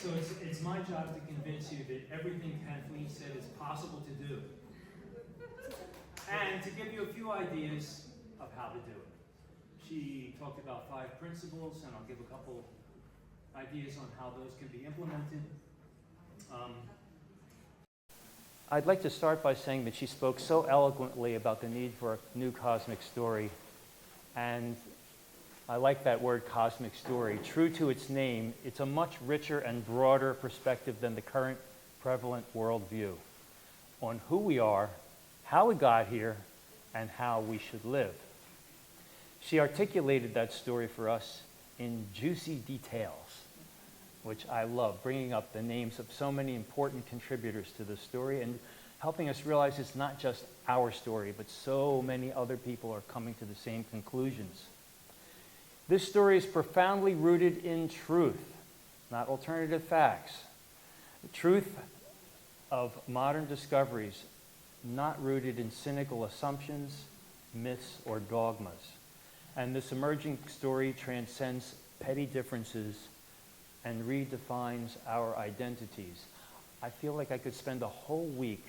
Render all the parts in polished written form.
So it's my job to convince you that everything Kathleen said is possible to do. And to give you a few ideas of how to do it. She talked about 5 principles, and I'll give a couple ideas on how those can be implemented. I'd like to start by saying that she spoke so eloquently about the need for a new cosmic story. And I like that word, cosmic story. True to its name, it's a much richer and broader perspective than the current prevalent worldview on who we are, how we got here, and how we should live. She articulated that story for us in juicy details, which I love, bringing up the names of so many important contributors to the story and helping us realize it's not just our story, but so many other people are coming to the same conclusions. This story is profoundly rooted in truth, not alternative facts. The truth of modern discoveries, not rooted in cynical assumptions, myths, or dogmas. And this emerging story transcends petty differences and redefines our identities. I feel like I could spend a whole week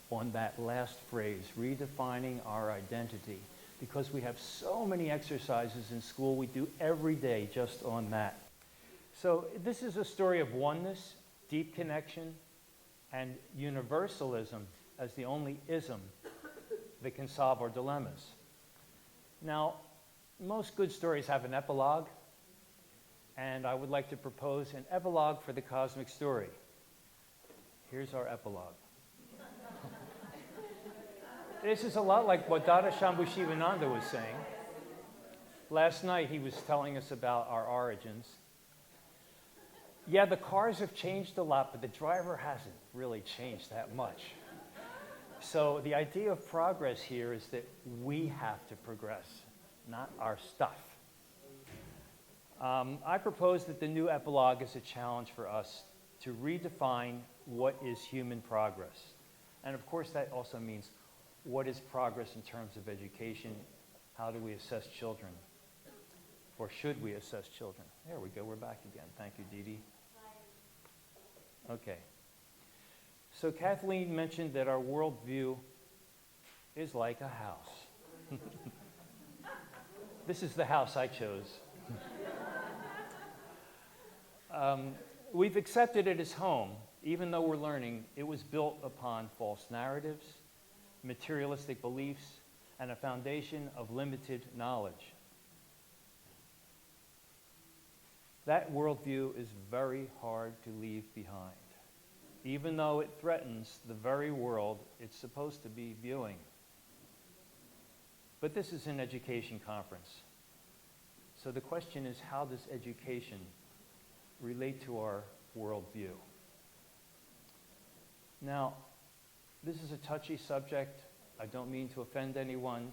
on that last phrase, redefining our identity, because we have so many exercises in school we do every day just on that. So this is a story of oneness, deep connection, and universalism as the only ism that can solve our dilemmas. Now, most good stories have an epilogue, and I would like to propose an epilogue for the cosmic story. Here's our epilogue. This is a lot like what Dada Shambhu Shivananda was saying. Last night he was telling us about our origins. Yeah, the cars have changed a lot, but the driver hasn't really changed that much. So the idea of progress here is that we have to progress, not our stuff. I propose that the new epilogue is a challenge for us to redefine what is human progress. And of course that also means what is progress in terms of education? How do we assess children? Or should we assess children? There we go, we're back again. Thank you, Dee Dee. Okay. So Kathleen mentioned that our worldview is like a house. This is the house I chose. We've accepted it as home, even though we're learning it was built upon false narratives, materialistic beliefs, and a foundation of limited knowledge. That worldview is very hard to leave behind, even though it threatens the very world it's supposed to be viewing. But this is an education conference. So the question is, how does education relate to our worldview? Now, this is a touchy subject. I don't mean to offend anyone.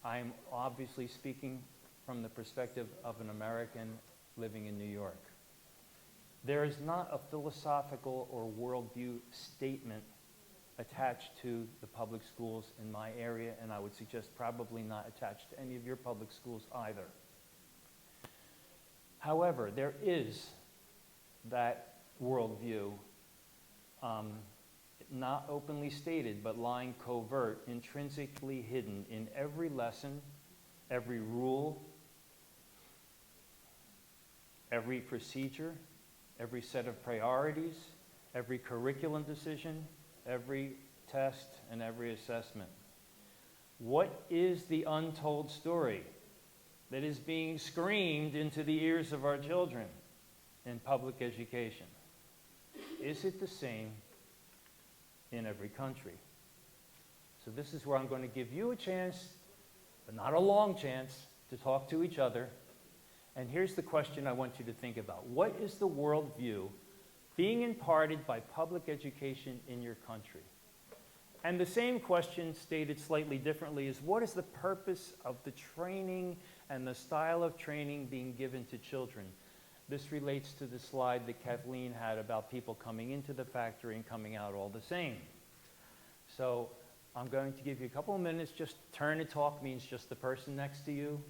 I'm obviously speaking from the perspective of an American living in New York. There is not a philosophical or worldview statement attached to the public schools in my area, and I would suggest probably not attached to any of your public schools either. However, there is that worldview, not openly stated, but lying covert, intrinsically hidden in every lesson, every rule, every procedure, every set of priorities, every curriculum decision, every test, and every assessment. What is the untold story that is being screamed into the ears of our children in public education? Is it the same in every country? So this is where I'm going to give you a chance, but not a long chance, to talk to each other. And here's the question I want you to think about. What is the worldview being imparted by public education in your country? And the same question, stated slightly differently, is what is the purpose of the training and the style of training being given to children? This relates to the slide that Kathleen had about people coming into the factory and coming out all the same. So I'm going to give you a couple of minutes. Just turn to talk means just the person next to you.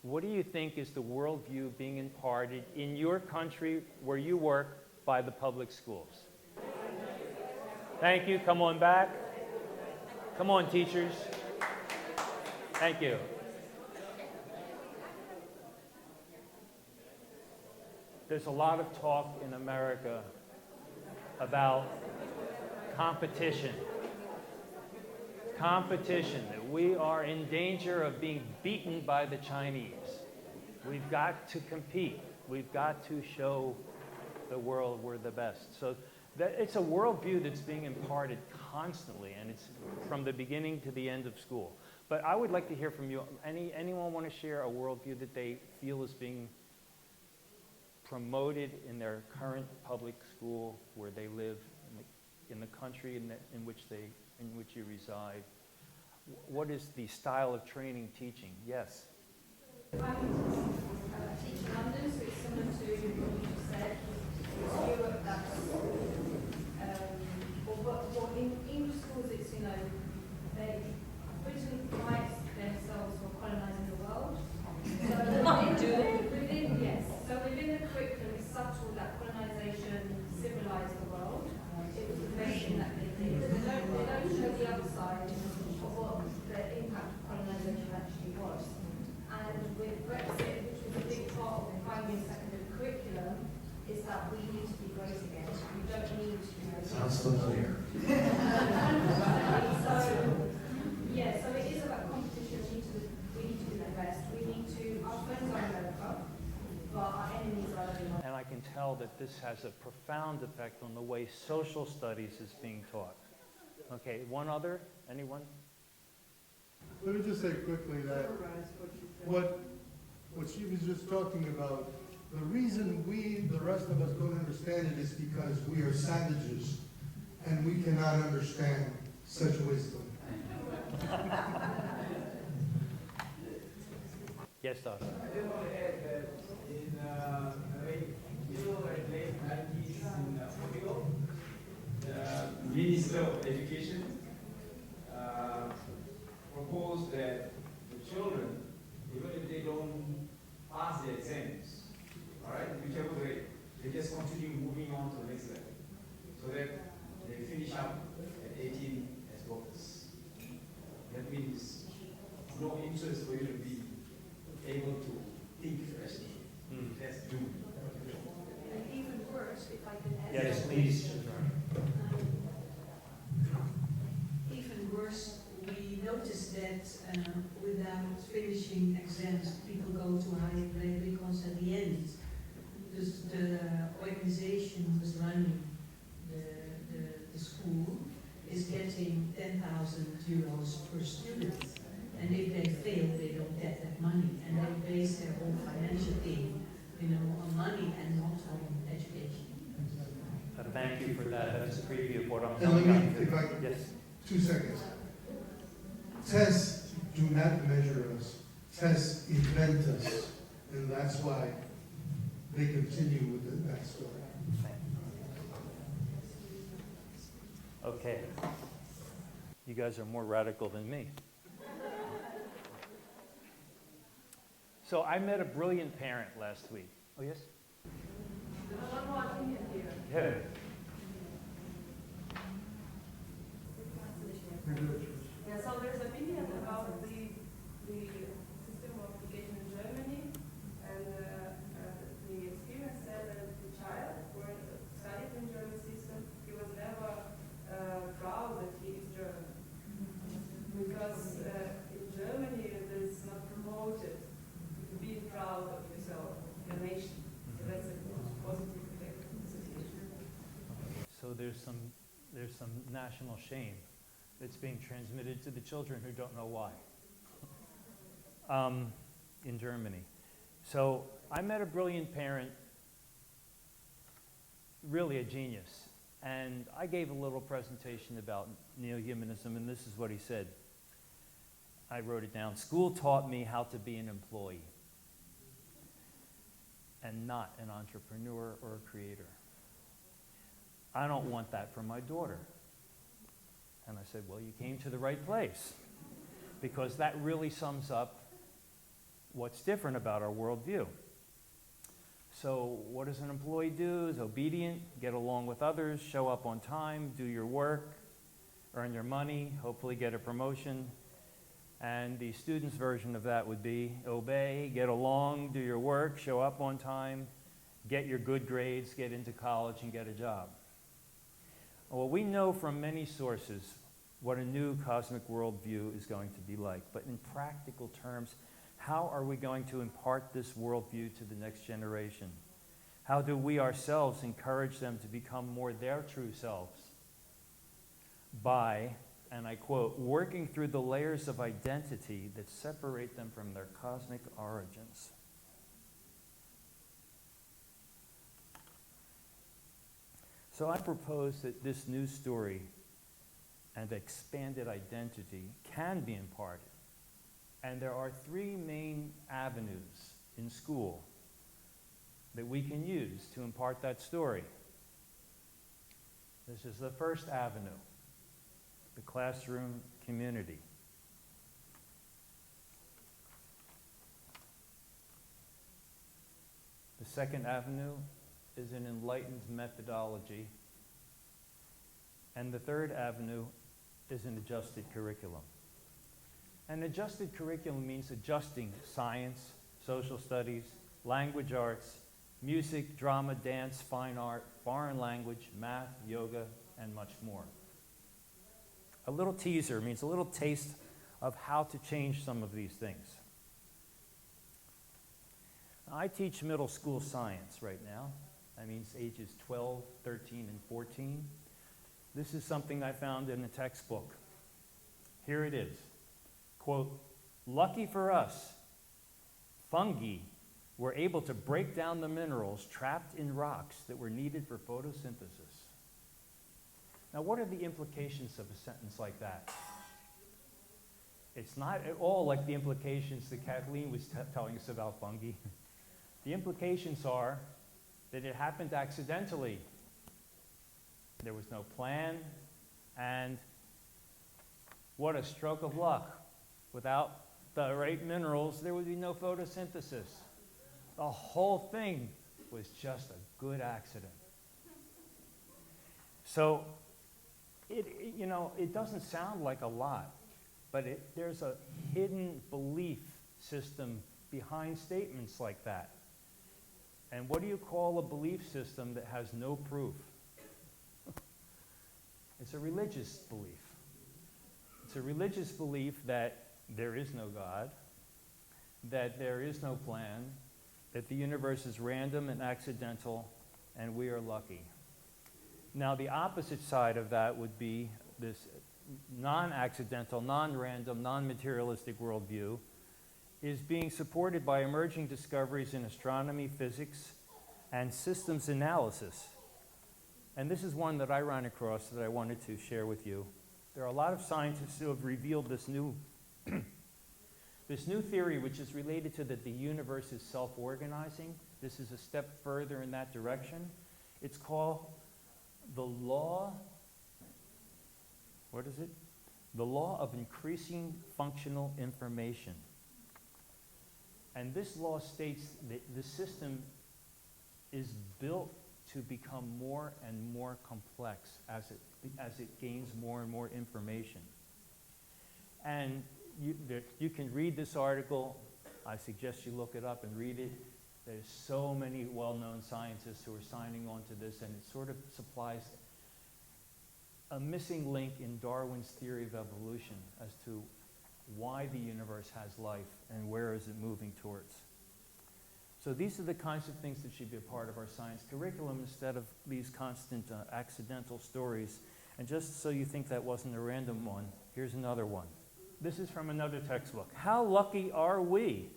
What do you think is the worldview being imparted in your country where you work by the public schools? Thank you. Come on back. Come on, teachers. Thank you. There's a lot of talk in America about competition. Competition, that we are in danger of being beaten by the Chinese. We've got to compete. We've got to show the world we're the best. So it's a worldview that's being imparted constantly, and it's from the beginning to the end of school. But I would like to hear from you. Anyone want to share a worldview that they feel is being promoted in their current public school where they live, in the country in which you reside? What is the style of training teaching? Yes? I teach in London, so it's similar to what you just said. It's Europe that's, or in English schools, it's, they Britain prides themselves for colonising the world. So within the curriculum, it's subtle that colonisation civilised the world. It was the best thing that they did. They don't show the other side of what the impact of colonisation actually was. And with Brexit, which was a big part of the primary and secondary curriculum, is that we need to be great again. We don't need to be great. Sounds familiar. So it is about competition. We need to be the best. We need to, our friends are America, but our enemies are everyone. And I can tell that this has a profound effect on the way social studies is being taught. Okay, one other? Anyone? Let me just say quickly that what she was just talking about, the reason the rest of us don't understand it is because we are savages and we cannot understand such wisdom. Yes, Doctor. I just want to add that in late 90s in Portugal, the Minister of Education proposed that the children, even if they don't pass the exams, all right, whichever grade, they just continue moving on to the next level, so that they finish up at 18 as workers. That means no interest for you to be able to think freshly. That's doomed. And even worse, if I can add. Yes, please. Even worse, we noticed that without finishing exams, people go to higher grade because at the end, the organization who is running the school is getting 10,000 euros per student. And if they fail, they don't get that money. And they base their whole financial thing, on money and not on education. Thank you for that. That's a preview of what I'm And talking let me, about. if I, Yes. 2 seconds. Tests do not measure us. Tests invent us. And that's why they continue with that story. Okay. You guys are more radical than me. So I met a brilliant parent last week. Oh, yes? One more opinion here. Yeah. Yeah, so there's opinion about the system of education in Germany, and the experience said that the child who studied in German system, he was never proud that he is German. Because in Germany it is not promoted to be proud of yourself, your nation. So that's a positive effect of the situation. So there's some national shame that's being transmitted to the children who don't know why in Germany. So I met a brilliant parent, really a genius, and I gave a little presentation about Neohumanism, and this is what he said. I wrote it down. School taught me how to be an employee and not an entrepreneur or a creator. I don't want that for my daughter. And I said, well, you came to the right place, because that really sums up what's different about our worldview. So what does an employee do? Is obedient, get along with others, show up on time, do your work, earn your money, hopefully get a promotion. And the student's version of that would be obey, get along, do your work, show up on time, get your good grades, get into college, and get a job. Well, we know from many sources what a new cosmic worldview is going to be like. But in practical terms, how are we going to impart this worldview to the next generation? How do we ourselves encourage them to become more their true selves? By, and I quote, working through the layers of identity that separate them from their cosmic origins. So I propose that this new story and expanded identity can be imparted. And there are three main avenues in school that we can use to impart that story. This is the first avenue, the classroom community. The second avenue is an enlightened methodology. And the third avenue is an adjusted curriculum. An adjusted curriculum means adjusting science, social studies, language arts, music, drama, dance, fine art, foreign language, math, yoga, and much more. A little teaser means a little taste of how to change some of these things. I teach middle school science right now. That means ages 12, 13, and 14. This is something I found in a textbook. Here it is. Quote, lucky for us, fungi were able to break down the minerals trapped in rocks that were needed for photosynthesis. Now, what are the implications of a sentence like that? It's not at all like the implications that Kathleen was telling us about fungi. The implications are that it happened accidentally. There was no plan, and what a stroke of luck. Without the right minerals, there would be no photosynthesis. The whole thing was just a good accident. So, it doesn't sound like a lot, but there's a hidden belief system behind statements like that. And what do you call a belief system that has no proof? It's a religious belief. It's a religious belief that there is no God, that there is no plan, that the universe is random and accidental, and we are lucky. Now, the opposite side of that would be this non-accidental, non-random, non-materialistic worldview is being supported by emerging discoveries in astronomy, physics, and systems analysis. And this is one that I ran across that I wanted to share with you. There are a lot of scientists who have revealed this new this new theory, which is related to that the universe is self-organizing. This is a step further in that direction. It's called the law, what is it? The law of increasing functional information. And this law states that the system is built to become more and more complex as it gains more and more information. And you can read this article. I suggest you look it up and read it. There's so many well-known scientists who are signing on to this, and it sort of supplies a missing link in Darwin's theory of evolution as to why the universe has life and where is it moving towards. So these are the kinds of things that should be a part of our science curriculum instead of these constant accidental stories. And just so you think that wasn't a random one, here's another one. This is from another textbook. How lucky are we?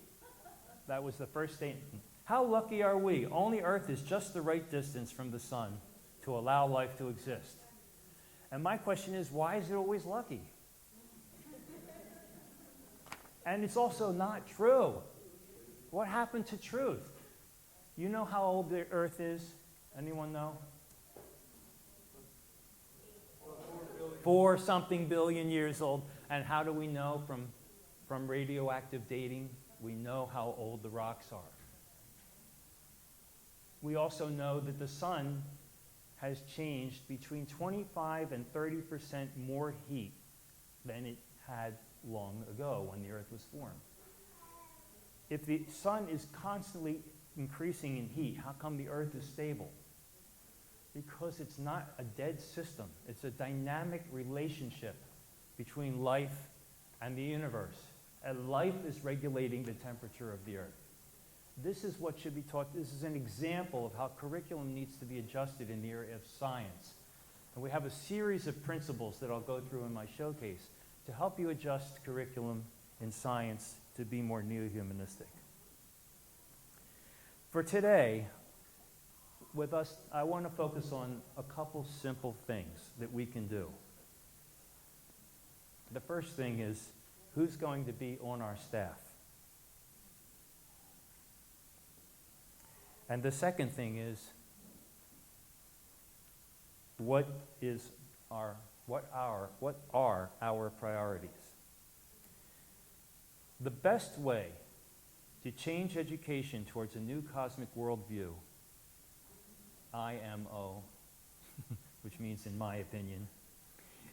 That was the first statement. How lucky are we? Only Earth is just the right distance from the sun to allow life to exist. And my question is, why is it always lucky? And it's also not true. What happened to truth? You know how old the Earth is? Anyone know? 4-something billion years old. And how do we know from radioactive dating We know how old the rocks are. We also know that the sun has changed between 25 and 30% more heat than it had long ago when the Earth was formed. If the sun is constantly increasing in heat, how come the Earth is stable? Because it's not a dead system. It's a dynamic relationship between life and the universe. And life is regulating the temperature of the Earth. This is what should be taught. This is an example of how curriculum needs to be adjusted in the area of science. And we have a series of principles that I'll go through in my showcase to help you adjust curriculum in science to be more neo-humanistic. For today, with us, I want to focus on a couple simple things that we can do. The first thing is, who's going to be on our staff? And the second thing is, what are our priorities? The best way to change education towards a new cosmic worldview, IMO, which means in my opinion,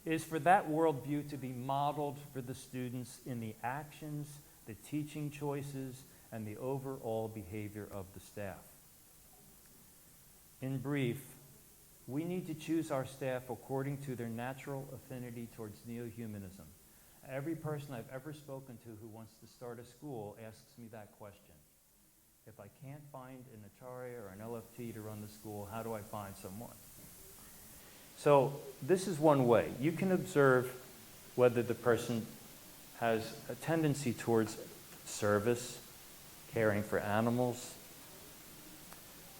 is for that worldview to be modeled for the students in the actions, the teaching choices, and the overall behavior of the staff. In brief, we need to choose our staff according to their natural affinity towards neo-humanism. Every person I've ever spoken to who wants to start a school asks me that question. If I can't find an Acharya or an LFT to run the school, how do I find someone? So this is one way. You can observe whether the person has a tendency towards service, caring for animals,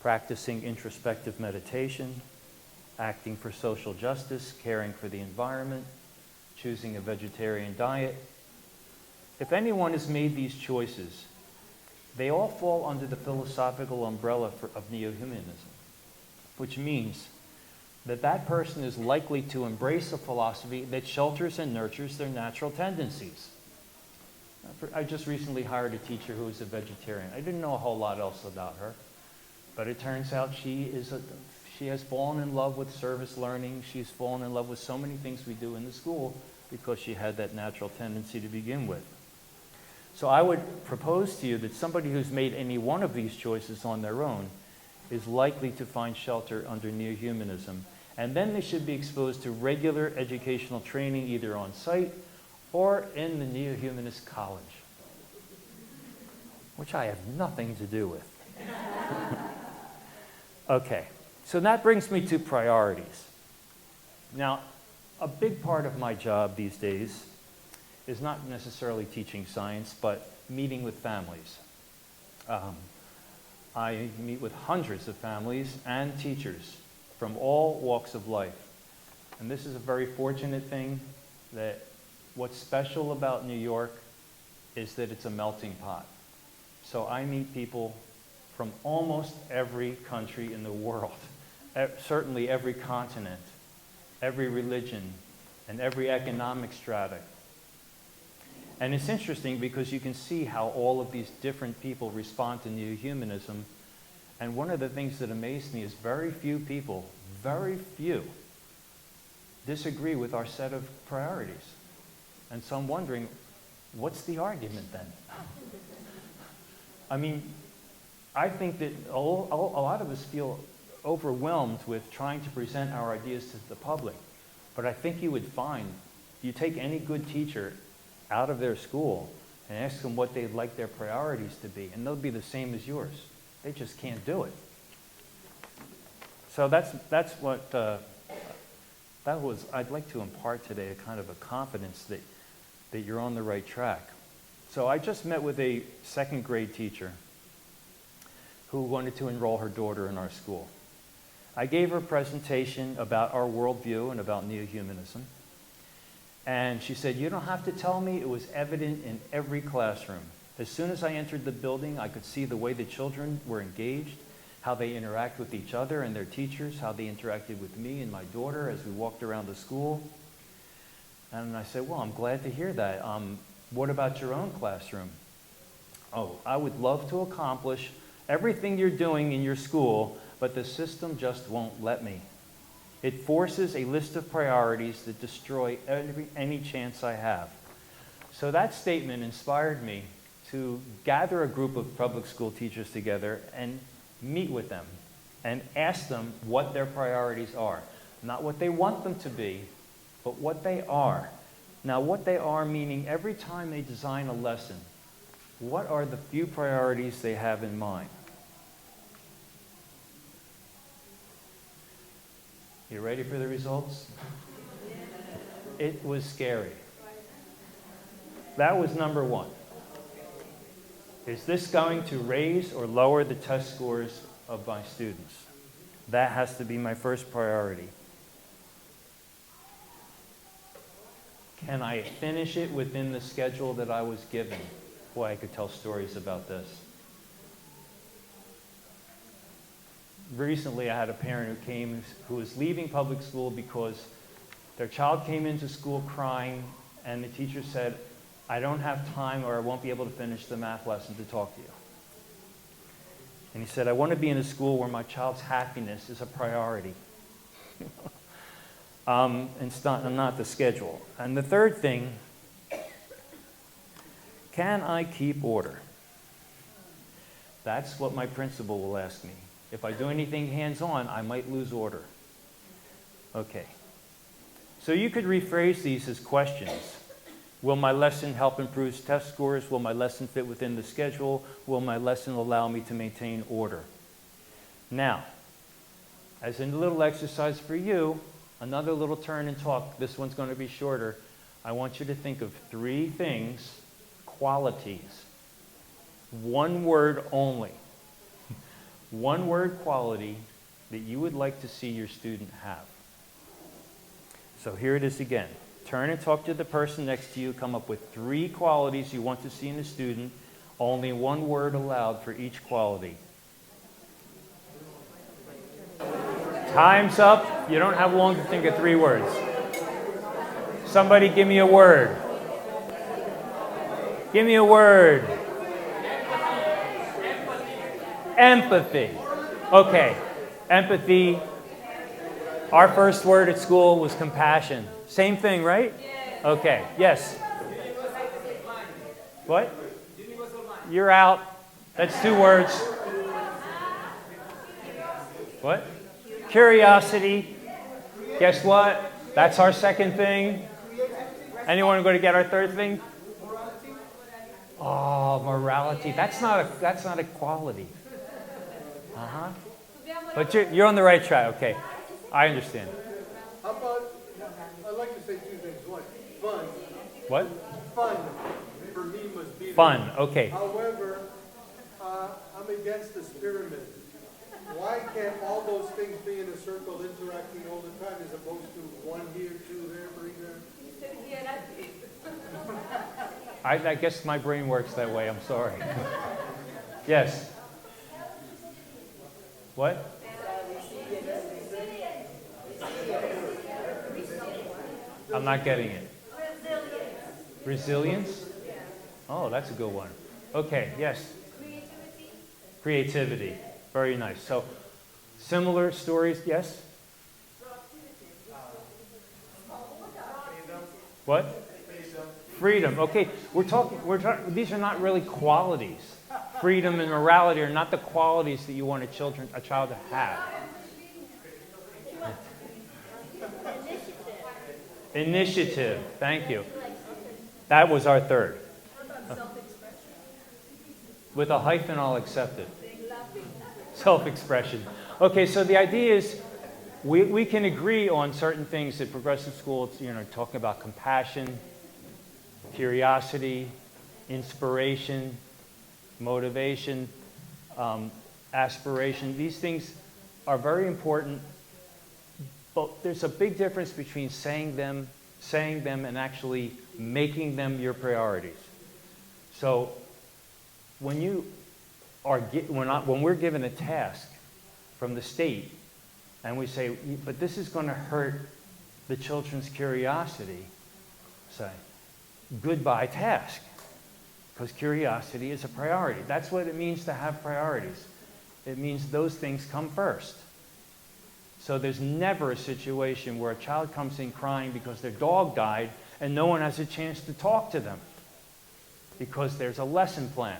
practicing introspective meditation, acting for social justice, caring for the environment, choosing a vegetarian diet. If anyone has made these choices, they all fall under the philosophical umbrella of neo-humanism, which means that that person is likely to embrace a philosophy that shelters and nurtures their natural tendencies. I just recently hired a teacher who was a vegetarian. I didn't know a whole lot else about her, but it turns out she has fallen in love with service learning. She's fallen in love with so many things we do in the school because she had that natural tendency to begin with. So I would propose to you that somebody who's made any one of these choices on their own is likely to find shelter under neo-humanism. And then they should be exposed to regular educational training either on site or in the neo-humanist college, which I have nothing to do with. Okay, so that brings me to priorities. Now, a big part of my job these days is not necessarily teaching science, but meeting with families. I meet with hundreds of families and teachers from all walks of life. And this is a very fortunate thing, that what's special about New York is that it's a melting pot. So I meet people from almost every country in the world, certainly every continent, every religion, and every economic strata. And it's interesting because you can see how all of these different people respond to neo-humanism. And one of the things that amazed me is very few people, very few, disagree with our set of priorities. And so I'm wondering, what's the argument then? I mean, I think that a lot of us feel overwhelmed with trying to present our ideas to the public. But I think you would find, you take any good teacher out of their school and ask them what they'd like their priorities to be, and they'll be the same as yours. They just can't do it. So that's what I'd like to impart today, a kind of a confidence that you're on the right track. So I just met with a second grade teacher who wanted to enroll her daughter in our school. I gave her a presentation about our worldview and about neo-humanism. And she said, "You don't have to tell me, it was evident in every classroom. As soon as I entered the building, I could see the way the children were engaged, how they interact with each other and their teachers, how they interacted with me and my daughter as we walked around the school." And I said, "Well, I'm glad to hear that. What about your own classroom?" Oh, I would love to accomplish everything you're doing in your school, but the system just won't let me. It forces a list of priorities that destroy any chance I have. So that statement inspired me to gather a group of public school teachers together and meet with them and ask them what their priorities are. Not what they want them to be, but what they are. Now, what they are meaning every time they design a lesson, what are the few priorities they have in mind? You ready for the results? It was scary. That was number one. Is this going to raise or lower the test scores of my students? That has to be my first priority. Can I finish it within the schedule that I was given? Boy, I could tell stories about this. Recently, I had a parent who was leaving public school because their child came into school crying, and the teacher said, I don't have time or I won't be able to finish the math lesson to talk to you. And he said, I want to be in a school where my child's happiness is a priority. It's not the schedule. And the third thing, can I keep order? That's what my principal will ask me. If I do anything hands-on, I might lose order. Okay. So you could rephrase these as questions. Will my lesson help improve test scores? Will my lesson fit within the schedule? Will my lesson allow me to maintain order? Now, as a little exercise for you, another little turn and talk. This one's going to be shorter. I want you to think of 3 things, qualities. One word only. One word quality that you would like to see your student have. So here it is again. Turn and talk to the person next to you. Come up with 3 qualities you want to see in a student. Only one word allowed for each quality. Time's up. You don't have long to think of 3 words. Somebody give me a word. Give me a word. Empathy. Okay. Empathy. Our first word at school was compassion. Same thing, right? Okay. Yes. What? You're out. That's 2 words. What? Curiosity. Guess what? That's our second thing. Anyone going to get our third thing? Oh, morality. That's not a quality. Uh-huh. But you're on the right track. Okay. I understand. How about, I'd like to say 2 things. One, fun. What? Fun for me must be Fun. Okay. However, I'm against this pyramid. Why can't all those things be in a circle interacting all the time as opposed to 1 here, 2 there, 3 there? I guess my brain works that way. I'm sorry. Yes. What? I'm not getting it. Resilience? Oh, that's a good one. Okay, yes. Creativity. Very nice. So, similar stories, yes? What? Freedom. Okay, we're talking, these are not really qualities. Freedom and morality are not the qualities that you want a child to have. Initiative. Thank you. That was our third. With a hyphen, I'll accept it. Self-expression. Okay, so the idea is we can agree on certain things at progressive school. It's, talking about compassion, curiosity, inspiration, motivation, aspiration. These things are very important, but there's a big difference between saying them and actually making them your priorities. So when we're given a task from the state and we say, but this is going to hurt the children's curiosity, say, goodbye task. because curiosity is a priority. That's what it means to have priorities. It means those things come first. So there's never a situation where a child comes in crying because their dog died and no one has a chance to talk to them because there's a lesson plan.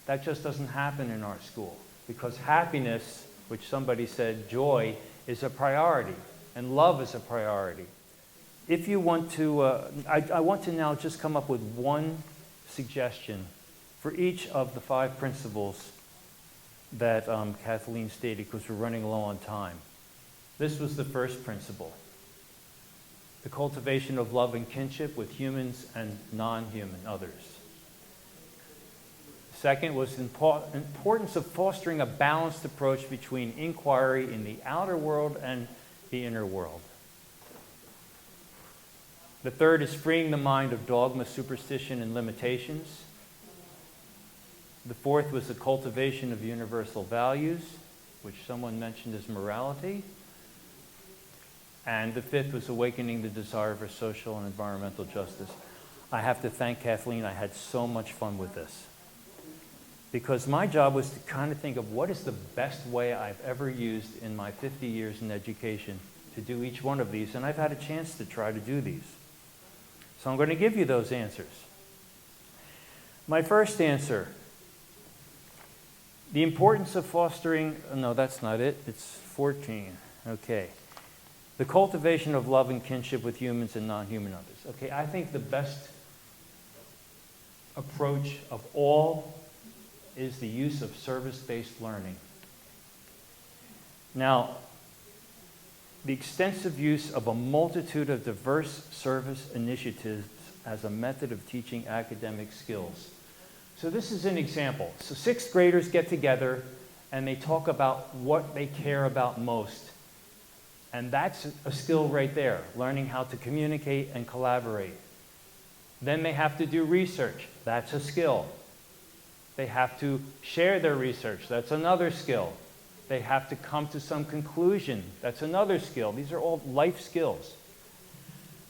That just doesn't happen in our school because happiness, which somebody said, joy, is a priority and love is a priority. If you want to, I want to now just come up with one suggestion for each of the 5 principles that Kathleen stated because we're running low on time. This was the first principle, the cultivation of love and kinship with humans and non-human others. Second was the importance of fostering a balanced approach between inquiry in the outer world and the inner world. The third is freeing the mind of dogma, superstition, and limitations. The fourth was the cultivation of universal values, which someone mentioned as morality. And the fifth was awakening the desire for social and environmental justice. I have to thank Kathleen. I had so much fun with this. Because my job was to kind of think of what is the best way I've ever used in my 50 years in education to do each one of these. And I've had a chance to try to do these. So I'm going to give you those answers. My first answer, the importance of fostering, no, that's not it. It's 14. Okay. The cultivation of love and kinship with humans and non-human others. Okay, I think the best approach of all is the use of service-based learning. Now, the extensive use of a multitude of diverse service initiatives as a method of teaching academic skills. So this is an example. So 6th graders get together and they talk about what they care about most. And that's a skill right there, learning how to communicate and collaborate. Then they have to do research. That's a skill. They have to share their research. That's another skill. They have to come to some conclusion. That's another skill. These are all life skills.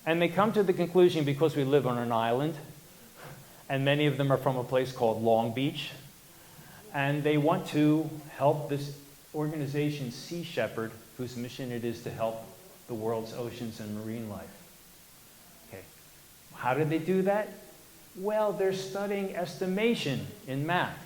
And they come to the conclusion because we live on an island, and many of them are from a place called Long Beach, and they want to help this organization, Sea Shepherd, whose mission it is to help the world's oceans and marine life. Okay. How did they do that? Well, they're studying estimation in math.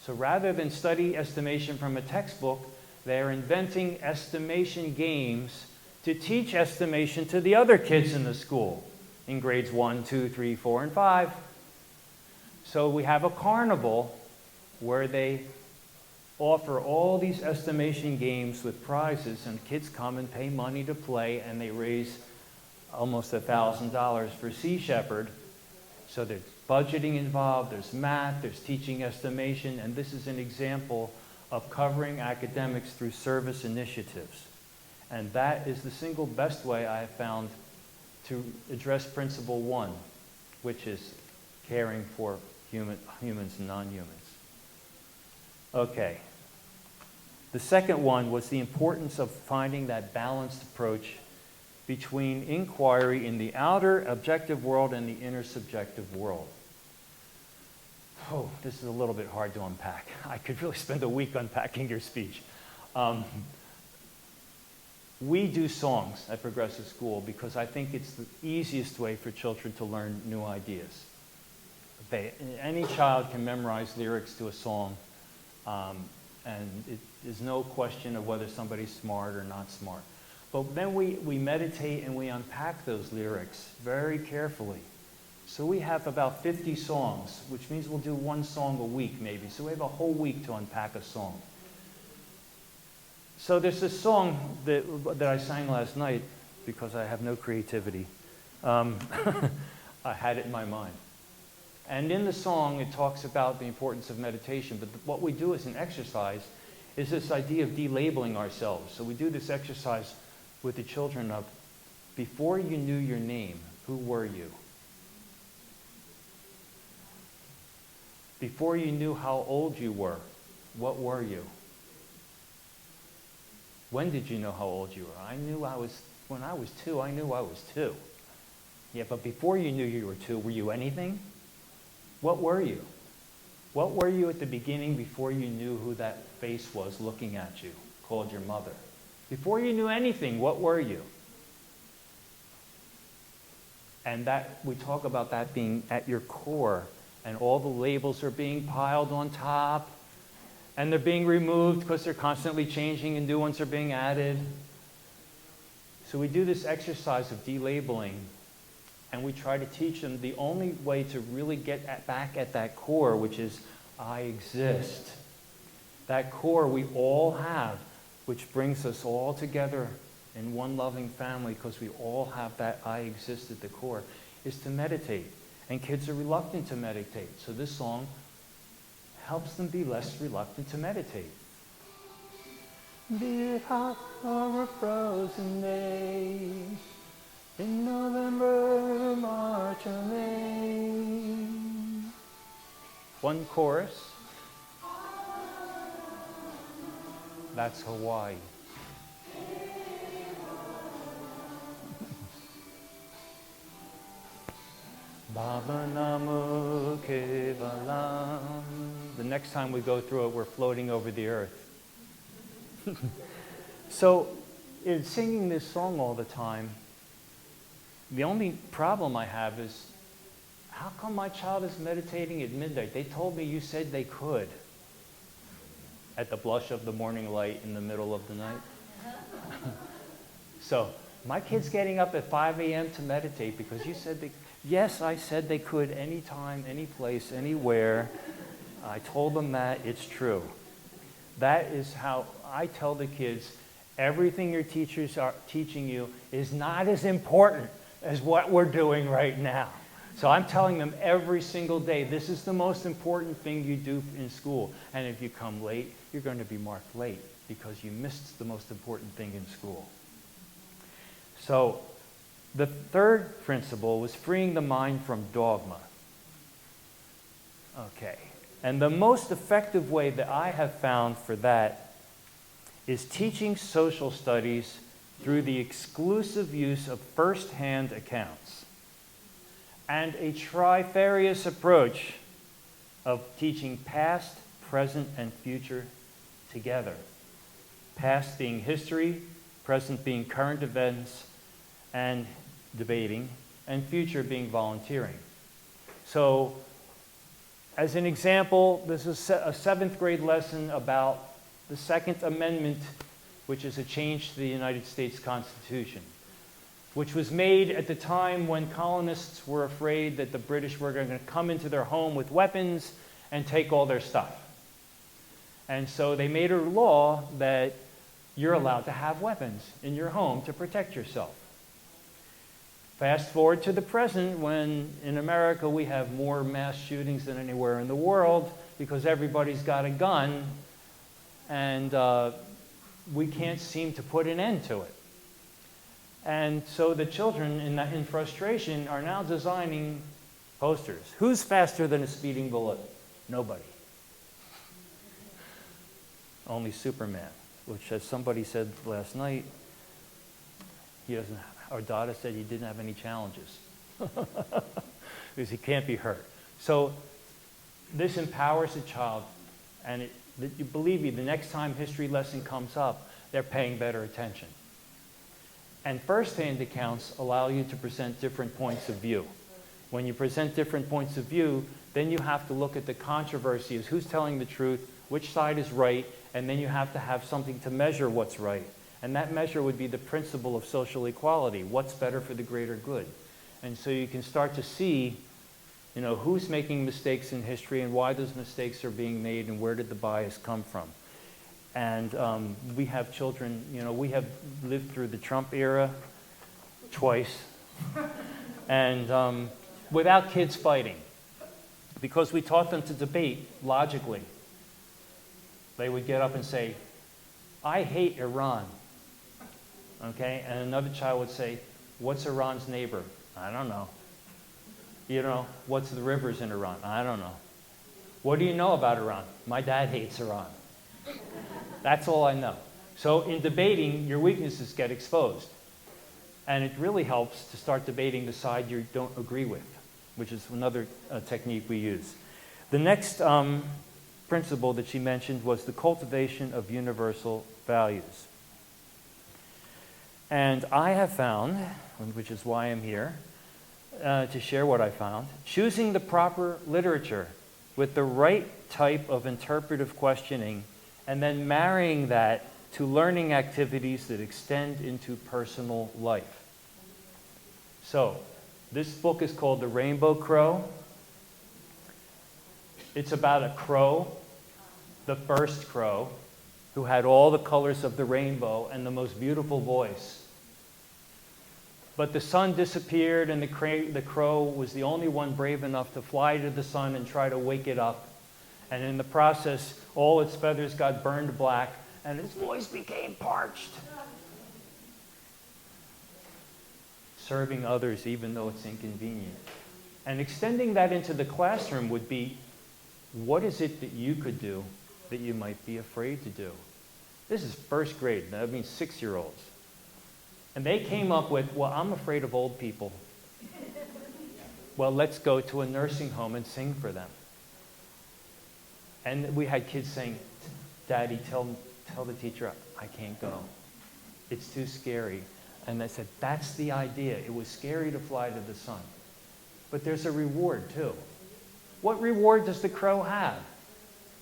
So rather than study estimation from a textbook, they're inventing estimation games to teach estimation to the other kids in the school in grades 1, 2, 3, 4, and 5. So we have a carnival where they offer all these estimation games with prizes, and kids come and pay money to play, and they raise almost $1,000 for Sea Shepherd. So there's budgeting involved, there's math, there's teaching estimation, and this is an example of covering academics through service initiatives. And that is the single best way I have found to address principle 1, which is caring for humans and non-humans. Okay. The second one was the importance of finding that balanced approach between inquiry in the outer objective world and the inner subjective world. Oh, this is a little bit hard to unpack. I could really spend a week unpacking your speech. We do songs at Progressive School because I think it's the easiest way for children to learn new ideas. Any child can memorize lyrics to a song, and there's no question of whether somebody's smart or not smart. But then we meditate and we unpack those lyrics very carefully. So we have about 50 songs, which means we'll do one song a week maybe. So we have a whole week to unpack a song. So there's this song that I sang last night because I have no creativity. I had it in my mind. And in the song, it talks about the importance of meditation. But what we do as an exercise is this idea of delabeling ourselves. So we do this exercise with the children of, before you knew your name, who were you? Before you knew how old you were, what were you? When did you know how old you were? When I was 2, I knew I was 2. Yeah, but before you knew you were 2, were you anything? What were you? What were you at the beginning before you knew who that face was looking at you, called your mother? Before you knew anything, what were you? And that we talk about that being at your core, and all the labels are being piled on top, and they're being removed because they're constantly changing and new ones are being added. So we do this exercise of delabeling, and we try to teach them the only way to really get back at that core, which is, I exist. That core we all have, which brings us all together in one loving family, because we all have that I exist at the core, is to meditate. And kids are reluctant to meditate. So this song helps them be less reluctant to meditate. Be it hot or a frozen day, in November, March, or May. One chorus. That's Hawaii. Baba Namu Kevalam. The next time we go through it, we're floating over the earth. So, in singing this song all the time, the only problem I have is, how come my child is meditating at midnight? They told me you said they could. At the blush of the morning light in the middle of the night. So, my kid's getting up at 5 a.m. to meditate because you said they... Yes, I said they could anytime, any place, anywhere. I told them that. It's true. That is how I tell the kids, everything your teachers are teaching you is not as important as what we're doing right now. So I'm telling them every single day, this is the most important thing you do in school. And if you come late, you're going to be marked late because you missed the most important thing in school. So the third principle was freeing the mind from dogma. Okay. And the most effective way that I have found for that is teaching social studies through the exclusive use of first-hand accounts and a trifarious approach of teaching past, present, and future together. Past being history, present being current events and debating, and future being volunteering. So, as an example, this is a 7th grade lesson about the Second Amendment, which is a change to the United States Constitution, which was made at the time when colonists were afraid that the British were going to come into their home with weapons and take all their stuff. And so they made a law that you're allowed to have weapons in your home to protect yourself. Fast forward to the present, when in America we have more mass shootings than anywhere in the world because everybody's got a gun, and we can't seem to put an end to it. And so the children, in frustration, are now designing posters. Who's faster than a speeding bullet? Nobody. Only Superman, which, as somebody said last night, he doesn't have. Our daughter said he didn't have any challenges because he can't be hurt. So this empowers the child, and you believe me, the next time history lesson comes up, they're paying better attention. And first-hand accounts allow you to present different points of view. When you present different points of view, then you have to look at the controversy as who's telling the truth, which side is right, and then you have to have something to measure what's right. And that measure would be the principle of social equality. What's better for the greater good? And so you can start to see, who's making mistakes in history and why those mistakes are being made and where did the bias come from. And we have children, we have lived through the Trump era twice. And without kids fighting. Because we taught them to debate logically. They would get up and say, I hate Iran. Okay, and another child would say, what's Iran's neighbor? I don't know. What's the rivers in Iran? I don't know. What do you know about Iran? My dad hates Iran. That's all I know. So in debating, your weaknesses get exposed. And it really helps to start debating the side you don't agree with. which is another technique we use. The next principle that she mentioned was the cultivation of universal values. And I have found, which is why I'm here, to share what I found, choosing the proper literature with the right type of interpretive questioning, and then marrying that to learning activities that extend into personal life. So, this book is called The Rainbow Crow. It's about a crow, the first crow, who had all the colors of the rainbow and the most beautiful voice. But the sun disappeared, and the crow was the only one brave enough to fly to the sun and try to wake it up. And in the process, all its feathers got burned black, and its voice became parched. Serving others even though it's inconvenient. And extending that into the classroom would be, what is it that you could do that you might be afraid to do? This is first grade, that means 6-year-olds. And they came up with, well, I'm afraid of old people. Well, let's go to a nursing home and sing for them. And we had kids saying, Daddy, tell the teacher I can't go. It's too scary. And I said, that's the idea. It was scary to fly to the sun. But there's a reward, too. What reward does the crow have?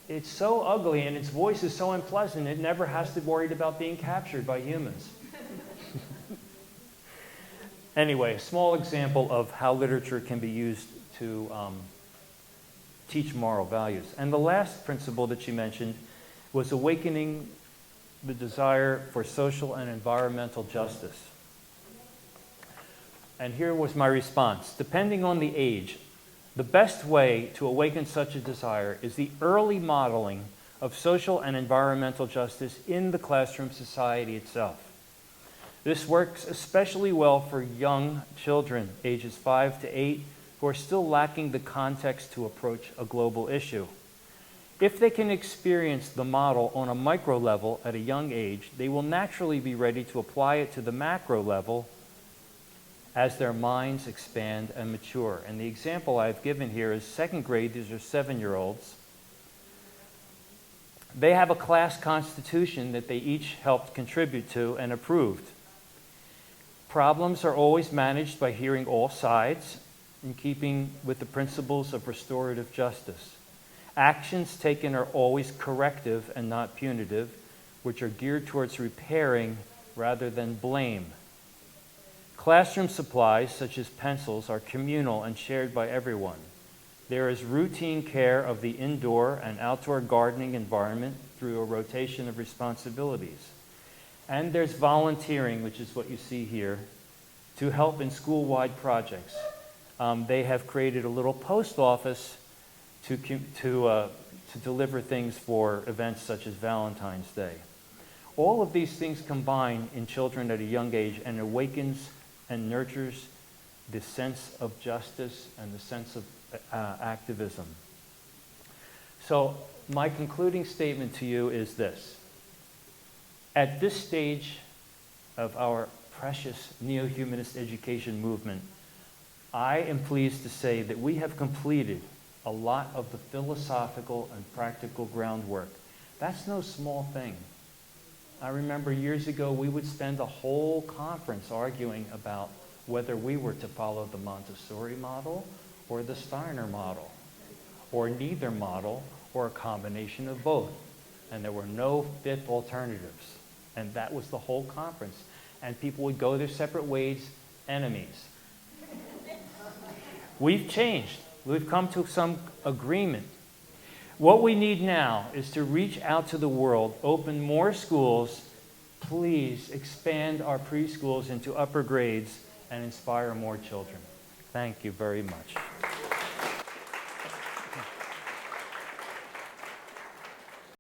It's so ugly and its voice is so unpleasant, it never has to worry about being captured by humans. Anyway, a small example of how literature can be used to teach moral values. And the last principle that she mentioned was awakening the desire for social and environmental justice. And here was my response. Depending on the age, the best way to awaken such a desire is the early modeling of social and environmental justice in the classroom society itself. This works especially well for young children, ages 5 to 8, who are still lacking the context to approach a global issue. If they can experience the model on a micro level at a young age, they will naturally be ready to apply it to the macro level as their minds expand and mature. And the example I've given here is second grade. These are 7-year-olds. They have a class constitution that they each helped contribute to and approved. Problems are always managed by hearing all sides in keeping with the principles of restorative justice. Actions taken are always corrective and not punitive, which are geared towards repairing rather than blame. Classroom supplies, such as pencils, are communal and shared by everyone. There is routine care of the indoor and outdoor gardening environment through a rotation of responsibilities. And there's volunteering, which is what you see here, to help in school-wide projects. They have created a little post office to deliver things for events such as Valentine's Day. All of these things combine in children at a young age and awakens and nurtures the sense of justice and the sense of activism. So my concluding statement to you is this. At this stage of our precious neo-humanist education movement, I am pleased to say that we have completed a lot of the philosophical and practical groundwork. That's no small thing. I remember years ago we would spend a whole conference arguing about whether we were to follow the Montessori model or the Steiner model, or neither model, or a combination of both. And there were no fifth alternatives. And that was the whole conference. And people would go their separate ways, enemies. We've changed. We've come to some agreement. What we need now is to reach out to the world, open more schools, please expand our preschools into upper grades, and inspire more children. Thank you very much.